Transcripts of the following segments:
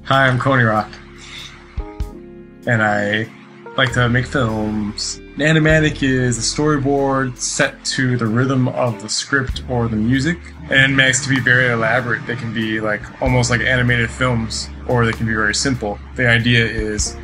Hi, I'm Konee Rok, and I like to make films. An animatic is a storyboard set to the rhythm of the script or the music. And animatics can be very elaborate. They can be almost like animated films, or they can be very simple. The idea is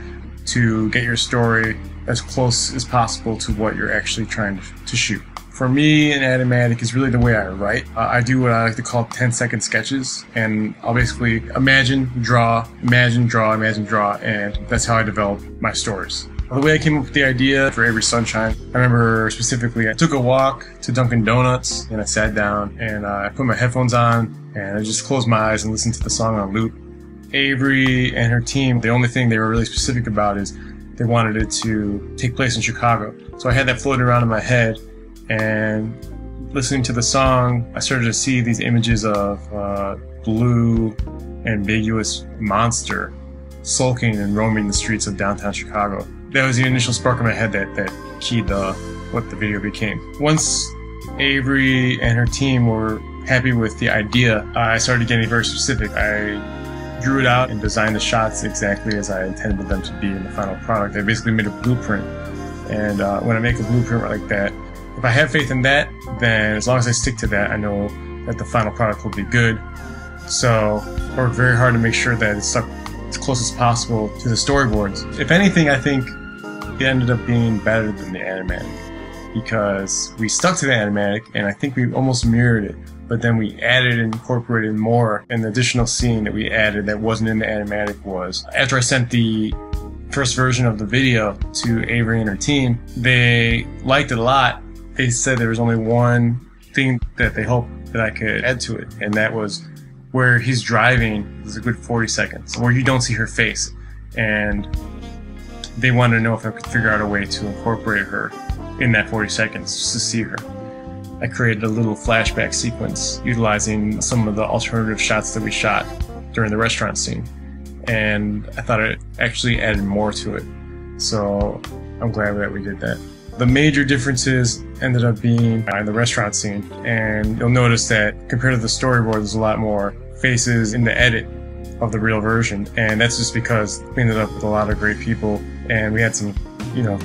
to get your story as close as possible to what you're actually trying to shoot. For me, an animatic is really the way I write. I do what I like to call 10-second sketches, and I'll basically imagine, draw, imagine, draw, imagine, draw, and that's how I develop my stories. The way I came up with the idea for Avery Sunshine, I remember specifically I took a walk to Dunkin' Donuts and I sat down and I put my headphones on and I just closed my eyes and listened to the song on loop. Avery and her team, the only thing they were really specific about is they wanted it to take place in Chicago. So I had that floating around in my head, and listening to the song, I started to see these images of blue, ambiguous monster sulking and roaming the streets of downtown Chicago. That was the initial spark in my head that keyed what the video became. Once Avery and her team were happy with the idea, I started getting very specific. I drew it out and designed the shots exactly as I intended them to be in the final product. I basically made a blueprint, and when I make a blueprint like that, if I have faith in that, then as long as I stick to that, I know that the final product will be good. So I worked very hard to make sure that it's stuck as close as possible to the storyboards. If anything, I think it ended up being better than the animatic, because we stuck to the animatic and I think we almost mirrored it, but then we added and incorporated more. And the additional scene that we added that wasn't in the animatic was, after I sent the first version of the video to Avery and her team, they liked it a lot. They said there was only one thing that they hoped that I could add to it, and that was where he's driving. There's a good 40 seconds where you don't see her face, and they wanted to know if I could figure out a way to incorporate her in that 40 seconds just to see her. I created a little flashback sequence utilizing some of the alternative shots that we shot during the restaurant scene, and I thought it actually added more to it, so I'm glad that we did that. The major differences ended up being in the restaurant scene, and you'll notice that compared to the storyboard, there's a lot more faces in the edit of the real version, and that's just because we ended up with a lot of great people, and we had some,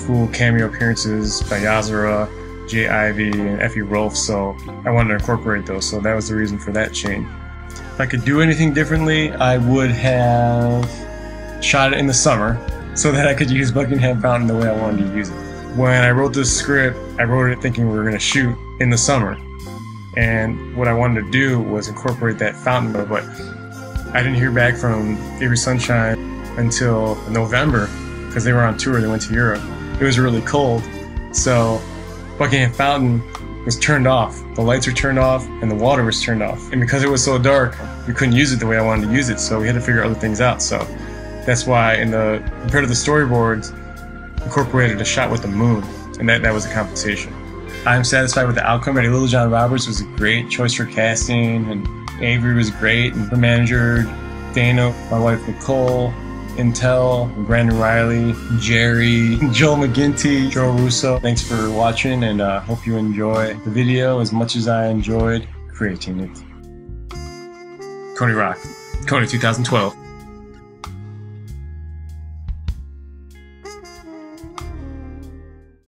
cool cameo appearances by Yazara, Jay Ivy, and Effie Rolf, so I wanted to incorporate those, so that was the reason for that change. If I could do anything differently, I would have shot it in the summer so that I could use Buckingham Fountain the way I wanted to use it. When I wrote this script, I wrote it thinking we were going to shoot in the summer, and what I wanted to do was incorporate that fountain, but I didn't hear back from Avery Sunshine until November because they were on tour. They went to Europe. It was really cold, so Buckingham Fountain was turned off. The lights were turned off and the water was turned off, and because it was so dark, we couldn't use it the way I wanted to use it, so we had to figure other things out. So that's why compared to the storyboards, incorporated a shot with the moon, and that was a compensation. I'm satisfied with the outcome. Eddie Littlejohn Roberts was a great choice for casting, and Avery was great, and her manager, Dana, my wife Nicole, Intel, Brandon Riley, Jerry, Joel McGinty, Joe Russo. Thanks for watching, and hope you enjoy the video as much as I enjoyed creating it. Konee Rok, Konee 2012.